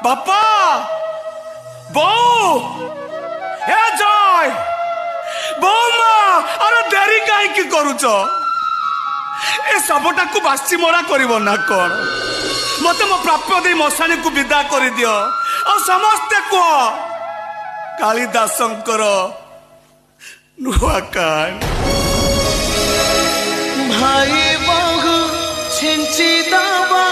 বাপা বউ হে জয় বৌমা আরে দেরি কাহিଁକି କରୁଛ ଏ ଶବଟାକୁ ବାସି ମରା କରିବ ନା କଣ ମତେ ମୋ ପ୍ରାପ୍ୟ ଦେଇ ମଶାଣୀକୁ ବିଦା କରିଦିଅ ଆଉ ସମସ୍ତେ କୁହ କାଳିଦାସଙ୍କର ନୂଆ କାହାଣୀ भाई बहु छिंची दावा